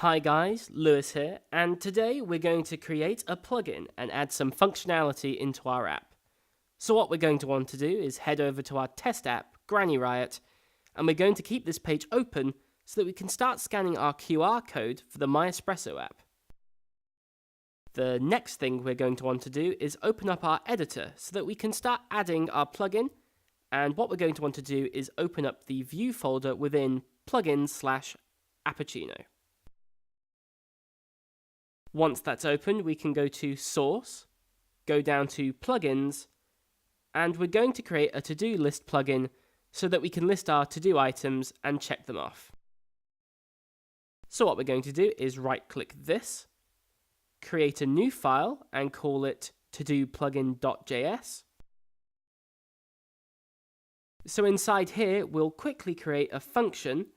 Hi guys, Lewis here, and today we're going to create a plugin and add some functionality into our app. So what we're going to want to do is head over to our test app, Granny Riot, and we're going to keep this page open so that we can start scanning our QR code for the MyAppuccino app. The next thing we're going to want to do is open up our editor so that we can start adding our plugin, and what we're going to want to do is open up the view folder within plugins/Appuccino. Once that's open, we can go to Source, go down to Plugins, and we're going to create a to-do list plugin so that we can list our to-do items and check them off. So what we're going to do is right-click this, create a new file and call it todoplugin.js. So inside here, we'll quickly create a function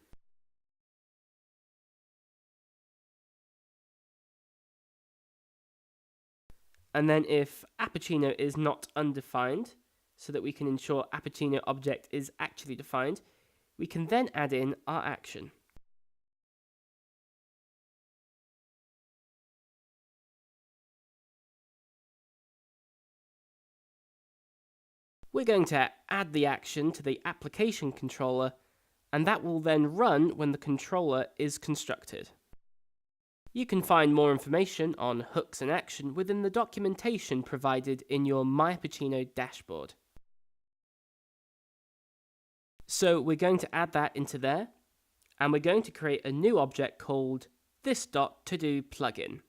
and then if Appuccino is not undefined, so that we can ensure Appuccino object is actually defined, we can then add in our action. We're going to add the action to the application controller, and that will then run when the controller is constructed. You can find more information on hooks and action within the documentation provided in your MyAppuccino dashboard. So we're going to add that into there, and we're going to create a new object called this.todoplugin,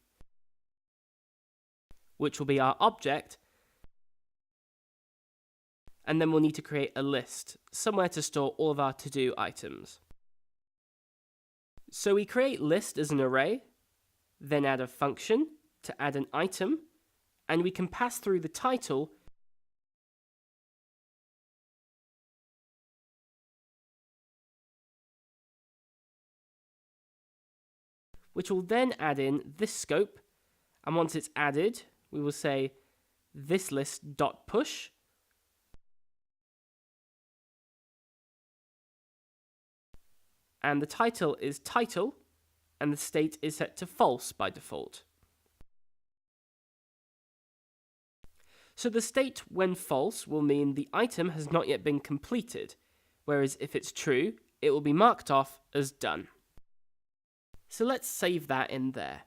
which will be our object, and then we'll need to create a list, somewhere to store all of our to-do items. So we create list as an array, then add a function to add an item, and we can pass through the title which will then add in this scope, and once it's added, we will say this list.push, and the title is title, and the state is set to false by default. So the state when false will mean the item has not yet been completed, whereas if it's true, it will be marked off as done. So let's save that in there.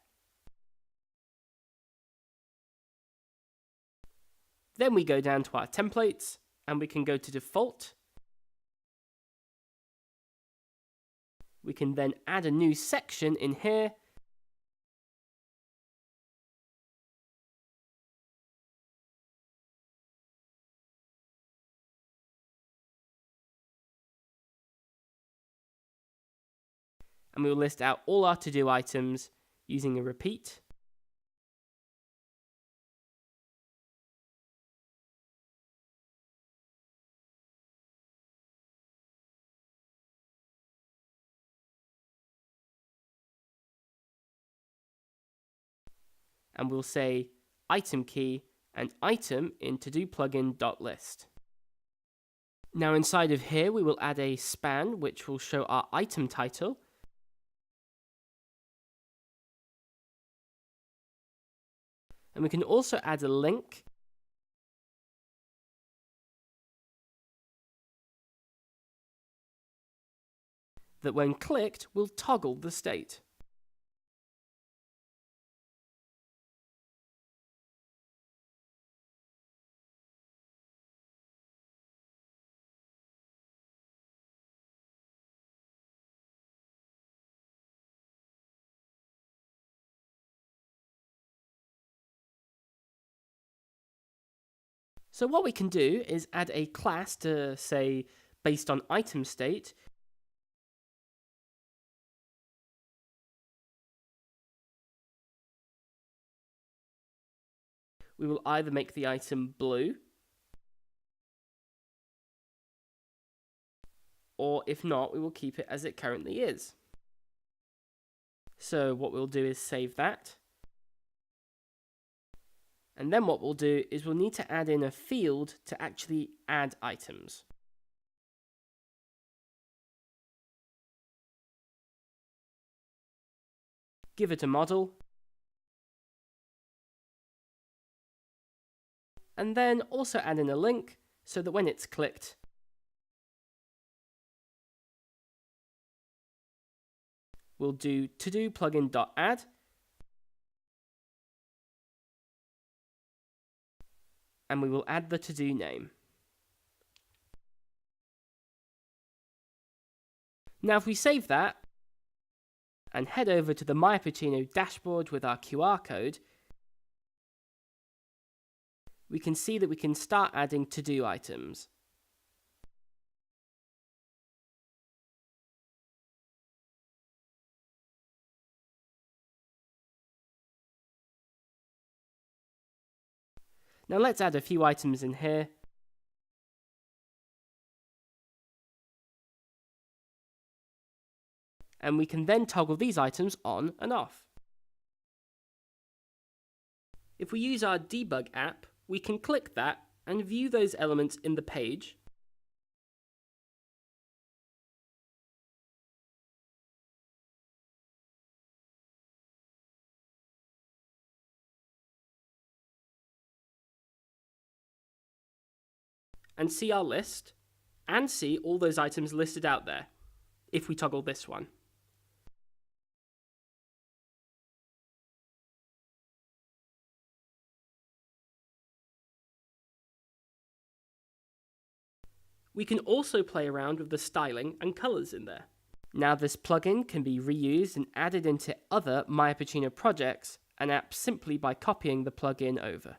Then we go down to our templates, and we can go to default. We can then add a new section in here, and we will list out all our to-do items using a repeat. And we'll say item key and item in todoplugin.list. Now inside of here we will add a span which will show our item title, and we can also add a link that when clicked will toggle the state. So what we can do is add a class to say, based on item state, we will either make the item blue, or if not, we will keep it as it currently is. So what we'll do is save that. And then what we'll do is we'll need to add in a field to actually add items. give it a model, and then also add in a link so that when it's clicked, we'll do to-do plugin.add, and we will add the to-do name. Now if we save that and head over to the MyAppuccino dashboard with our QR code, we can see that we can start adding to-do items. Now let's add a few items in here. And we can then toggle these items on and off. If we use our debug app, we can click that and view those elements in the page. And see our list, and see all those items listed out there, if we toggle this one. We can also play around with the styling and colours in there. Now this plugin can be reused and added into other MyAppuccino projects and apps simply by copying the plugin over.